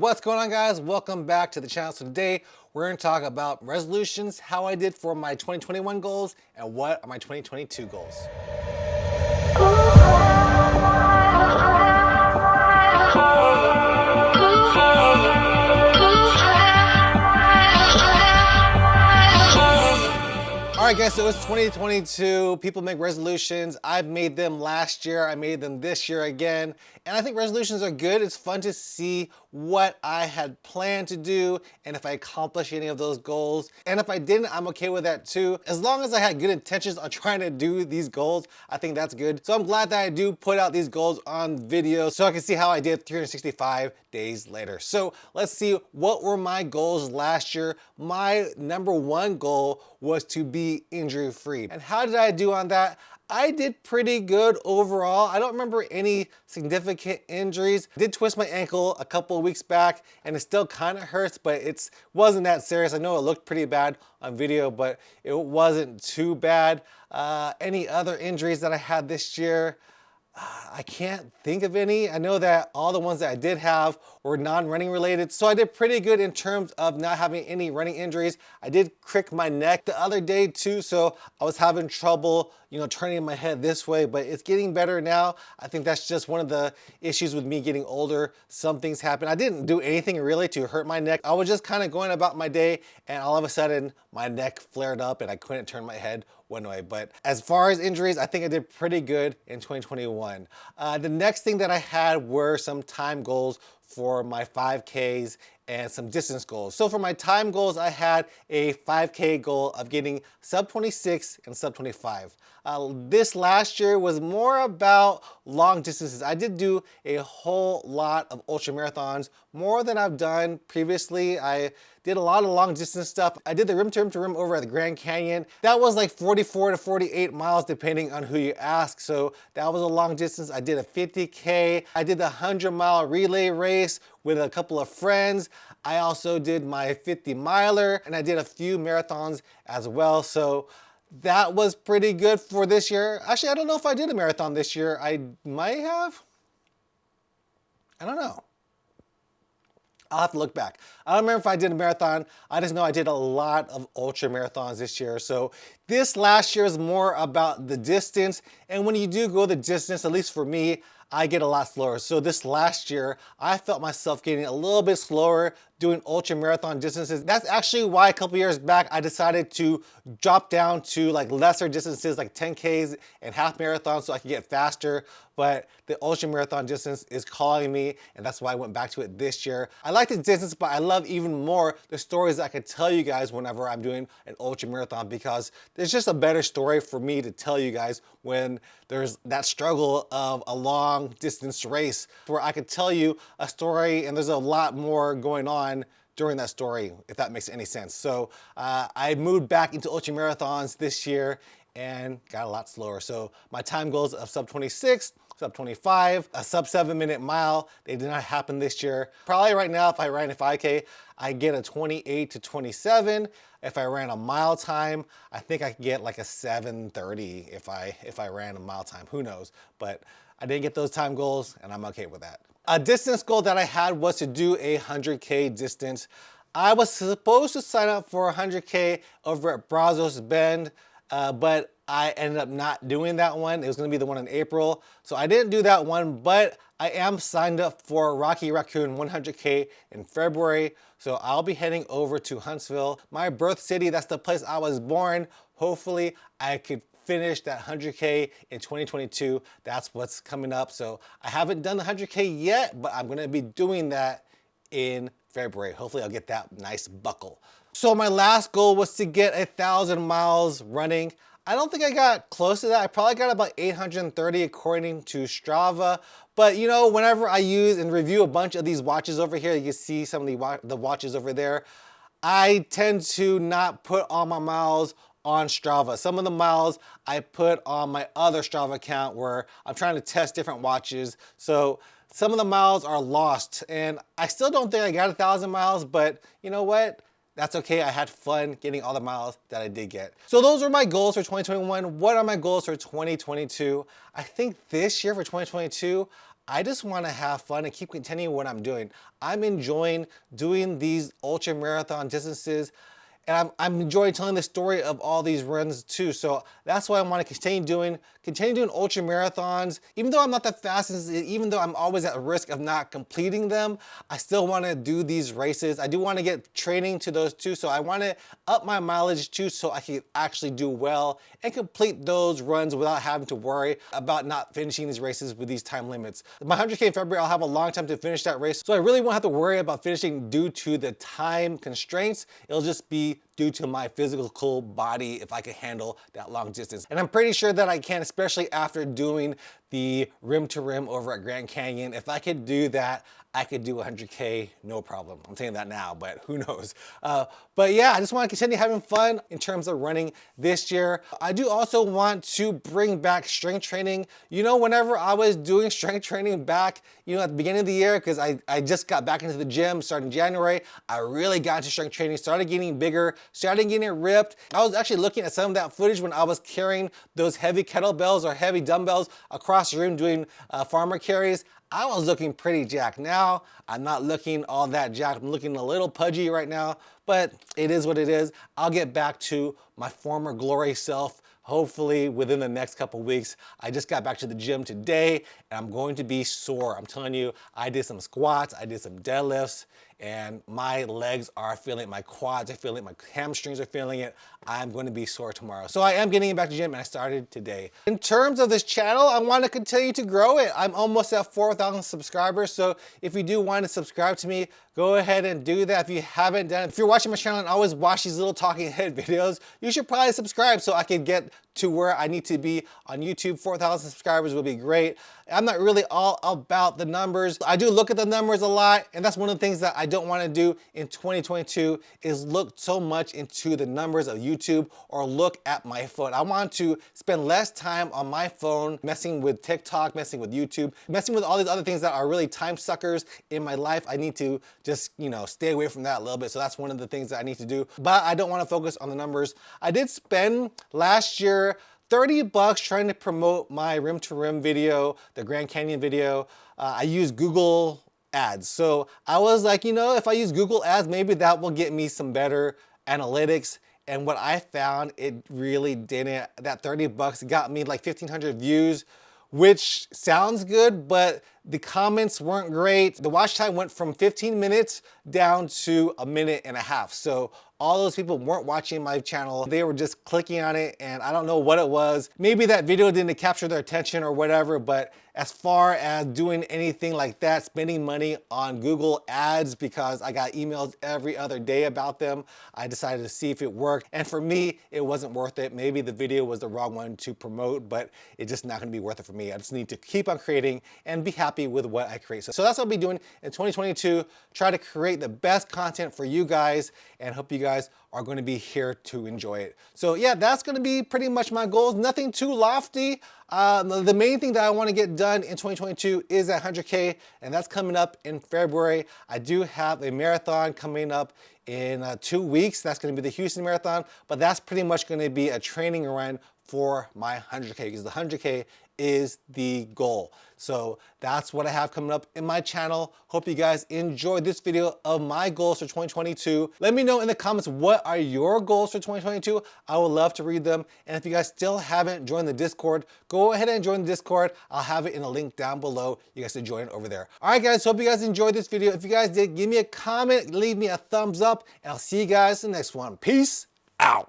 What's going on, guys? Welcome back to the channel. So today we're going to talk about resolutions, how I did for my 2021 goals, and what are my 2022 goals. Alright guys, so it's 2022, people make resolutions. I've made them last year, I made them this year again, and I think resolutions are good. It's fun to see what I had planned to do and if I accomplished any of those goals. And if I didn't, I'm okay with that too. As long as I had good intentions on trying to do these goals, I think that's good. So I'm glad that I do put out these goals on video so I can see how I did 365 days later. So let's see, what were my goals last year? My number one goal was to be injury free. And how did I do on that? I did pretty good overall. I don't remember any significant injuries. I did twist my ankle a couple of weeks back and it still kind of hurts, but it wasn't that serious. I know it looked pretty bad on video, but it wasn't too bad. Any other injuries that I had this year? I can't think of any. I know that all the ones that I did have were non-running related. So I did pretty good in terms of not having any running injuries. I did crick my neck the other day too. So I was having trouble, turning my head this way, but it's getting better now. I think that's just one of the issues with me getting older. Some things happen. I didn't do anything really to hurt my neck. I was just kind of going about my day and all of a sudden my neck flared up and I couldn't turn my head one way. But as far as injuries, I think I did pretty good in 2021. The next thing that I had were some time goals for my 5Ks and some distance goals. So for my time goals, I had a 5K goal of getting sub 26 and sub 25. This last year was more about long distances. I did do a whole lot of ultra marathons, more than I've done previously. I did a lot of long distance stuff. I did the rim to rim over at the Grand Canyon. That was like 44 to 48 miles depending on who you ask. So that was a long distance. I did a 50K. I did the 100-mile relay race with a couple of friends. I also did my 50 miler and I did a few marathons as well. So that was pretty good for this year. Actually, I don't know if I did a marathon this year. I might have. I don't know. I'll have to look back. I don't remember if I did a marathon. I just know I did a lot of ultra marathons this year. So this last year is more about the distance. And when you do go the distance, at least for me, I get a lot slower. So this last year, I felt myself getting a little bit slower doing ultra marathon distances. That's actually why a couple years back, I decided to drop down to like lesser distances, like 10Ks and half marathons so I could get faster. But the ultra marathon distance is calling me, and that's why I went back to it this year. I like the distance, but I love even more the stories I could tell you guys whenever I'm doing an ultra marathon, because there's just a better story for me to tell you guys when there's that struggle of a long distance race where I could tell you a story and there's a lot more going on during that story, if that makes any sense. So I moved back into ultra marathons this year and got a lot slower. So my time goals of sub 26, sub 25, a sub 7-minute mile, they did not happen this year. Probably right now, if I ran a 5K, I get a 28 to 27. If I ran a mile time, I think I could get like a 7:30 if I ran a mile time, who knows? But I didn't get those time goals and I'm okay with that. A distance goal that I had was to do a 100K distance. I was supposed to sign up for a 100K over at Brazos Bend, but I ended up not doing that one. It was gonna be the one in April. So I didn't do that one, but I am signed up for Rocky Raccoon 100K in February. So I'll be heading over to Huntsville, my birth city. That's the place I was born. Hopefully I could finish that 100K in 2022. That's what's coming up. So I haven't done the 100K yet, but I'm gonna be doing that in February. Hopefully I'll get that nice buckle. So my last goal was to get 1,000 miles running. I don't think I got close to that. I probably got about 830 according to Strava. But whenever I use and review a bunch of these watches over here, you can see some of the watches over there, I tend to not put all my miles on Strava. Some of the miles I put on my other Strava account where I'm trying to test different watches. So some of the miles are lost and I still don't think I got 1,000 miles, but you know what? That's okay. I had fun getting all the miles that I did get. So those were my goals for 2021. What are my goals for 2022? I think this year for 2022, I just want to have fun and keep continuing what I'm doing. I'm enjoying doing these ultra marathon distances, and I'm enjoying telling the story of all these runs too. So that's why I want to continue doing ultra marathons. Even though I'm not the fastest, even though I'm always at risk of not completing them, I still want to do these races. I do want to get training to those too. So I want to up my mileage too, so I can actually do well and complete those runs without having to worry about not finishing these races with these time limits. My 100K in February, I'll have a long time to finish that race. So I really won't have to worry about finishing due to the time constraints. It'll just be due to my physical body if I can handle that long distance. And I'm pretty sure that I can, especially after doing the rim to rim over at Grand Canyon. If I could do that, I could do 100K, no problem. I'm saying that now, but who knows? But yeah, I just want to continue having fun in terms of running this year. I do also want to bring back strength training. You know, whenever I was doing strength training back, you know, at the beginning of the year, because I just got back into the gym starting January, I really got into strength training, started getting bigger, started getting ripped. I was actually looking at some of that footage when I was carrying those heavy kettlebells or heavy dumbbells across the room doing farmer carries. I was looking pretty jacked. Now, I'm not looking all that jacked. I'm looking a little pudgy right now, but it is what it is. I'll get back to my former glory self, hopefully within the next couple weeks. I just got back to the gym today and I'm going to be sore. I'm telling you, I did some squats, I did some deadlifts, and my legs are feeling it, my quads are feeling it, my hamstrings are feeling it. I'm going to be sore tomorrow. So I am getting back to the gym and I started today. In terms of this channel, I want to continue to grow it. I'm almost at 4,000 subscribers. So if you do want to subscribe to me, go ahead and do that. If you haven't done it, if you're watching my channel and always watch these little talking head videos, you should probably subscribe so I can get to where I need to be on YouTube. 4,000 subscribers would be great. I'm not really all about the numbers. I do look at the numbers a lot, and that's one of the things that I don't want to do in 2022 is look so much into the numbers of YouTube or look at my phone. I want to spend less time on my phone messing with TikTok, messing with YouTube, messing with all these other things that are really time suckers in my life. I need to just, you know, stay away from that a little bit. So that's one of the things that I need to do. But I don't want to focus on the numbers. I did spend last year $30 trying to promote my rim to rim video, the Grand Canyon video. I used Google ads. So I was like, you know, if I use Google ads, maybe that will get me some better analytics. And what I found, it really didn't. That $30 got me like 1,500 views, which sounds good, but the comments weren't great. The watch time went from 15 minutes down to a minute and a half. So all those people weren't watching my channel. They were just clicking on it, and I don't know what it was. Maybe that video didn't capture their attention or whatever, but as far as doing anything like that, spending money on Google ads, because I got emails every other day about them, I decided to see if it worked. And for me, it wasn't worth it. Maybe the video was the wrong one to promote, but it's just not gonna be worth it for me. I just need to keep on creating and be happy with what I create. So that's what I'll be doing in 2022. Try to create the best content for you guys, and hope you guys are going to be here to enjoy it. So yeah, that's going to be pretty much my goals. Nothing too lofty. The main thing that I want to get done in 2022 is that 100K, and that's coming up in February. I do have a marathon coming up in 2 weeks. That's going to be the Houston Marathon, but that's pretty much going to be a training run for my 100K, because the 100K is the goal. So that's what I have coming up in my channel. Hope you guys enjoyed this video of my goals for 2022. Let me know in the comments, what are your goals for 2022? I would love to read them. And if you guys still haven't joined the Discord, go ahead and join the Discord. I'll have it in a link down below. You guys can join over there. All right, guys, hope you guys enjoyed this video. If you guys did, give me a comment, leave me a thumbs up, and I'll see you guys in the next one. Peace out.